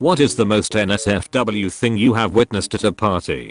What is the most NSFW thing you have witnessed at a party?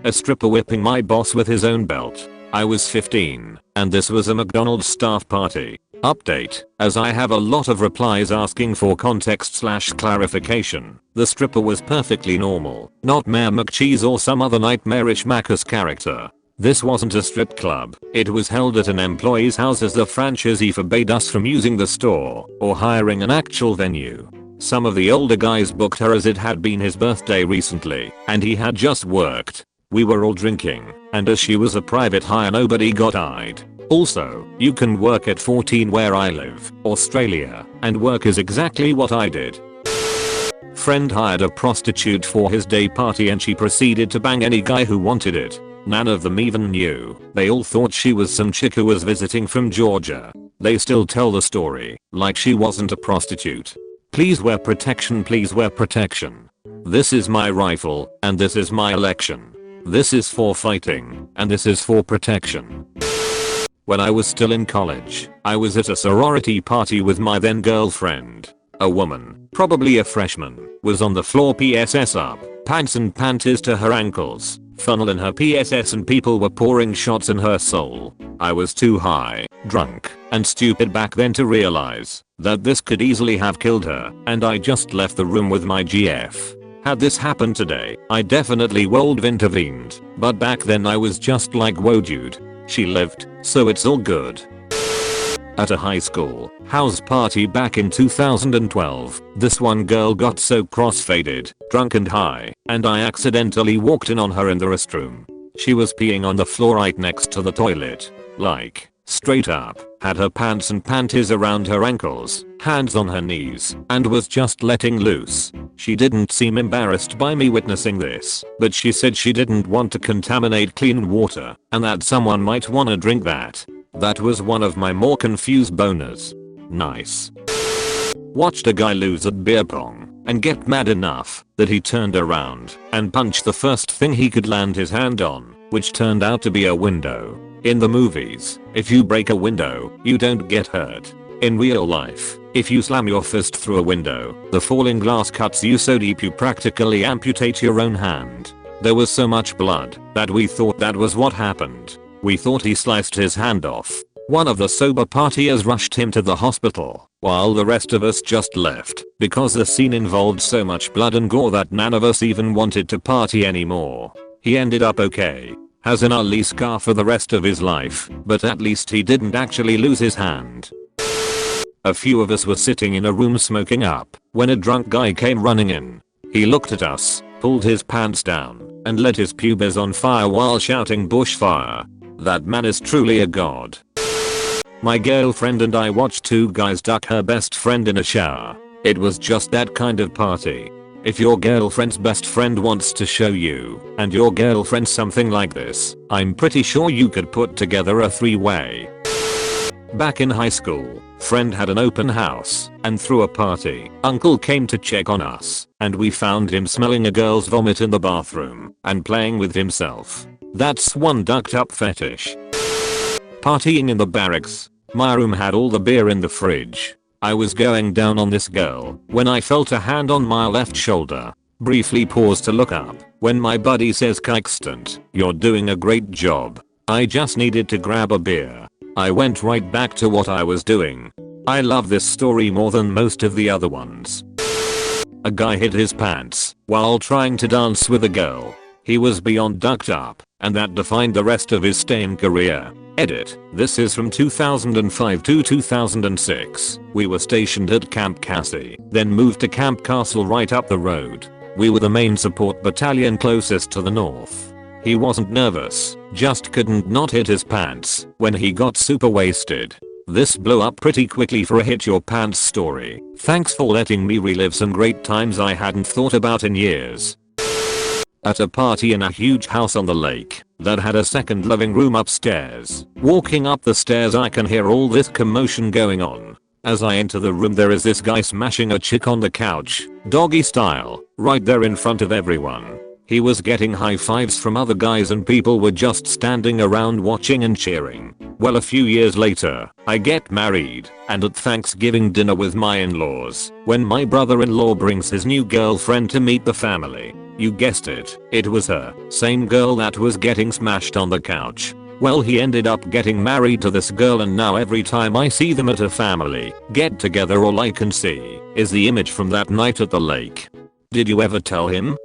A stripper whipping my boss with his own belt. I was 15, and this was a McDonald's staff party. Update, as I have a lot of replies asking for context/clarification. The stripper was perfectly normal, not Mayor McCheese or some other nightmarish Macus character. This wasn't a strip club, it was held at an employee's house as the franchisee forbade us from using the store or hiring an actual venue. Some of the older guys booked her as it had been his birthday recently, and he had just worked. We were all drinking, and as she was a private hire nobody got eyed. Also, you can work at 14 where I live, Australia, and work is exactly what I did. Friend hired a prostitute for his day party and she proceeded to bang any guy who wanted it. None of them even knew. They all thought she was some chick who was visiting from Georgia. They still tell the story like she wasn't a prostitute. Please wear protection, please wear protection. This is my rifle, and this is my election. This is for fighting, and this is for protection. When I was still in college, I was at a sorority party with my then girlfriend. A woman, probably a freshman, was on the floor PSS up, pants and panties to her ankles, funnel in her PSS and people were pouring shots in her soul. I was too high, drunk, and stupid back then to realize that this could easily have killed her, and I just left the room with my GF. Had this happened today, I definitely would've intervened, but back then I was just like, whoa dude, she lived, so it's all good. At a high school house party back in 2012, this one girl got so cross-faded, drunk and high, and I accidentally walked in on her in the restroom. She was peeing on the floor right next to the toilet. Like, straight up, had her pants and panties around her ankles, hands on her knees, and was just letting loose. She didn't seem embarrassed by me witnessing this, but she said she didn't want to contaminate clean water, and that someone might wanna drink that. That was one of my more confused boners. Nice. Watched a guy lose at beer pong and get mad enough that he turned around and punched the first thing he could land his hand on, which turned out to be a window. In the movies, if you break a window, you don't get hurt. In real life, if you slam your fist through a window, the falling glass cuts you so deep you practically amputate your own hand. There was so much blood that we thought that was what happened. We thought he sliced his hand off. One of the sober partiers rushed him to the hospital, while the rest of us just left, because the scene involved so much blood and gore that none of us even wanted to party anymore. He ended up okay. Has an ugly scar for the rest of his life, but at least he didn't actually lose his hand. A few of us were sitting in a room smoking up when a drunk guy came running in. He looked at us, pulled his pants down, and lit his pubes on fire while shouting bushfire. That man is truly a god. My girlfriend and I watched two guys duck her best friend in a shower. It was just that kind of party. If your girlfriend's best friend wants to show you and your girlfriend something like this, I'm pretty sure you could put together a three-way. Back in high school, friend had an open house and threw a party. Uncle came to check on us and we found him smelling a girl's vomit in the bathroom and playing with himself. That's one ducked up fetish. Partying in the barracks. My room had all the beer in the fridge. I was going down on this girl when I felt a hand on my left shoulder. Briefly paused to look up when my buddy says, "Kixtant, you're doing a great job." I just needed to grab a beer. I went right back to what I was doing. I love this story more than most of the other ones. A guy hid his pants while trying to dance with a girl. He was beyond ducked up, and that defined the rest of his staying career. Edit. This is from 2005 to 2006. We were stationed at Camp Cassie, then moved to Camp Castle right up the road. We were the main support battalion closest to the north. He wasn't nervous, just couldn't not hit his pants when he got super wasted. This blew up pretty quickly for a hit your pants story. Thanks for letting me relive some great times I hadn't thought about in years. At a party in a huge house on the lake that had a second living room upstairs. Walking up the stairs I can hear all this commotion going on. As I enter the room there is this guy smashing a chick on the couch, doggy style, right there in front of everyone. He was getting high fives from other guys and people were just standing around watching and cheering. Well, a few years later, I get married, and at Thanksgiving dinner with my in-laws, when my brother-in-law brings his new girlfriend to meet the family. You guessed it, it was her, same girl that was getting smashed on the couch. Well, he ended up getting married to this girl, and now every time I see them at a family get together, all I can see is the image from that night at the lake. Did you ever tell him?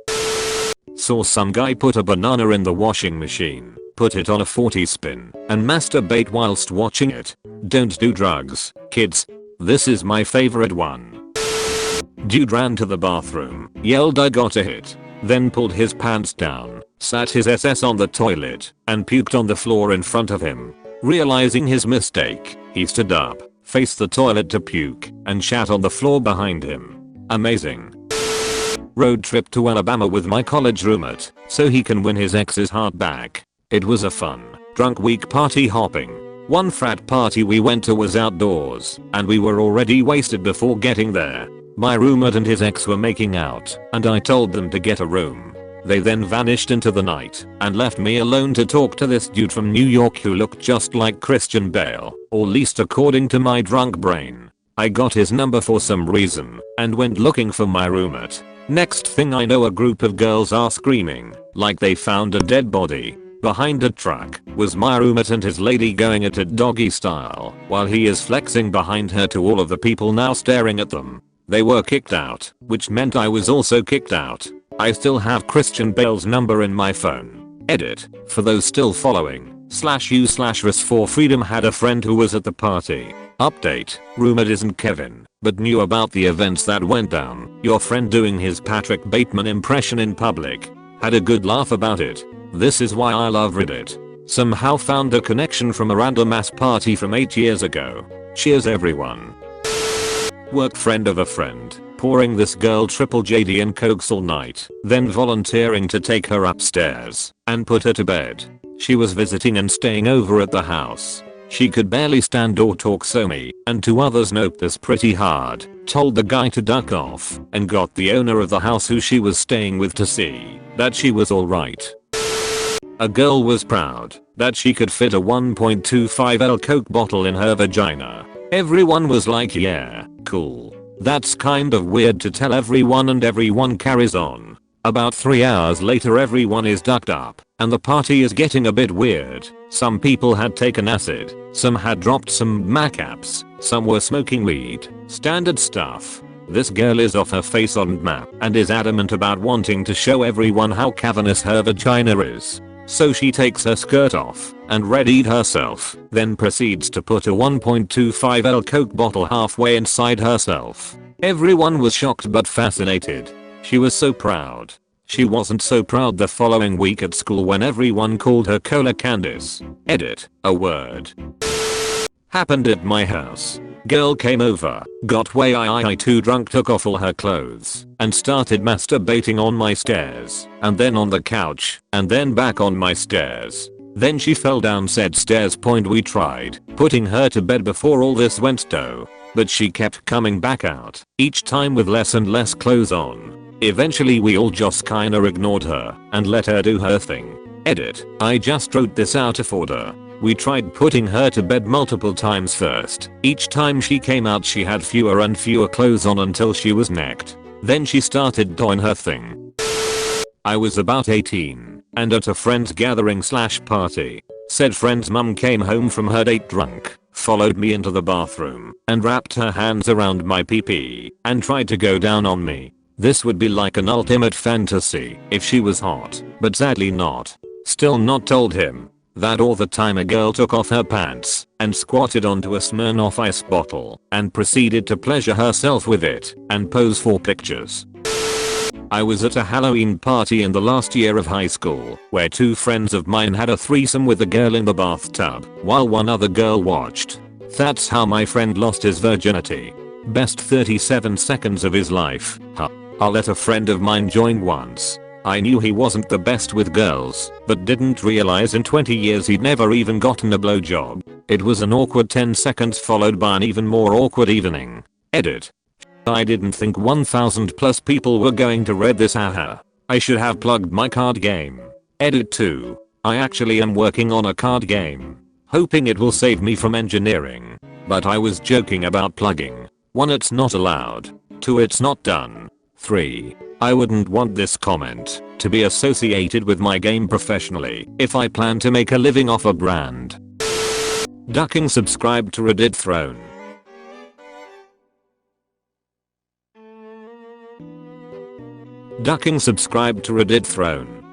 Saw some guy put a banana in the washing machine, put it on a 40 spin, and masturbate whilst watching it. Don't do drugs, kids. This is my favorite one. Dude ran to the bathroom, yelled I got a hit, then pulled his pants down, sat his SS on the toilet, and puked on the floor in front of him. Realizing his mistake, he stood up, faced the toilet to puke, and shat on the floor behind him. Amazing. Road trip to Alabama with my college roommate, so he can win his ex's heart back. It was a fun, drunk week party hopping. One frat party we went to was outdoors, and we were already wasted before getting there. My roommate and his ex were making out, and I told them to get a room. They then vanished into the night, and left me alone to talk to this dude from New York who looked just like Christian Bale, or least according to my drunk brain. I got his number for some reason, and went looking for my roommate. Next thing I know, a group of girls are screaming, like they found a dead body. Behind a truck was my roommate and his lady going at it doggy style, while he is flexing behind her to all of the people now staring at them. They were kicked out, which meant I was also kicked out. I still have Christian Bale's number in my phone. Edit, for those still following, /u/rs for freedom had a friend who was at the party. Update, roommate isn't Kevin, but knew about the events that went down. Your friend doing his Patrick Bateman impression in public. Had a good laugh about it. This is why I love Reddit. Somehow found a connection from a random ass party from 8 years ago. Cheers everyone. Work friend of a friend, pouring this girl triple JD and cokes all night, then volunteering to take her upstairs and put her to bed. She was visiting and staying over at the house. She could barely stand or talk, so me and 2 others noped this pretty hard, told the guy to duck off, and got the owner of the house who she was staying with to see that she was alright. A girl was proud that she could fit a 1.25L Coke bottle in her vagina. Everyone was like, yeah, cool. That's kind of weird to tell everyone, and everyone carries on. About 3 hours later, everyone is ducked up, and the party is getting a bit weird. Some people had taken acid, some had dropped some macaps, some were smoking weed, standard stuff. This girl is off her face on map and is adamant about wanting to show everyone how cavernous her vagina is. So she takes her skirt off and readied herself, then proceeds to put a 1.25L Coke bottle halfway inside herself. Everyone was shocked but fascinated. She was so proud. She wasn't so proud the following week at school when everyone called her Cola Candice. Edit, a word. Happened at my house. Girl came over, got way too drunk, took off all her clothes, and started masturbating on my stairs, and then on the couch, and then back on my stairs. Then she fell down said stairs. We tried putting her to bed before all this went down, but she kept coming back out, each time with less and less clothes on. Eventually we all just kinda ignored her and let her do her thing. Edit, I just wrote this out of order. We tried putting her to bed multiple times first. Each time she came out she had fewer and fewer clothes on until she was naked. Then she started doing her thing. I was about 18 and at a friend's gathering / party. Said friend's mum came home from her date drunk, followed me into the bathroom and wrapped her hands around my pee and tried to go down on me. This would be like an ultimate fantasy if she was hot, but sadly not. Still not told him that all the time a girl took off her pants and squatted onto a Smirnoff Ice bottle and proceeded to pleasure herself with it and pose for pictures. I was at a Halloween party in the last year of high school where 2 friends of mine had a threesome with a girl in the bathtub while one other girl watched. That's how my friend lost his virginity. Best 37 seconds of his life. I let a friend of mine join once. I knew he wasn't the best with girls, but didn't realize in 20 years he'd never even gotten a blowjob. It was an awkward 10 seconds followed by an even more awkward evening. Edit. I didn't think 1000+ people were going to read this, haha. I should have plugged my card game. Edit 2. I actually am working on a card game. Hoping it will save me from engineering. But I was joking about plugging. 1. It's not allowed. 2. It's not done. 3. I wouldn't want this comment to be associated with my game professionally if I plan to make a living off a brand. Ducking subscribe to Reddit throne. Ducking subscribe to Reddit throne.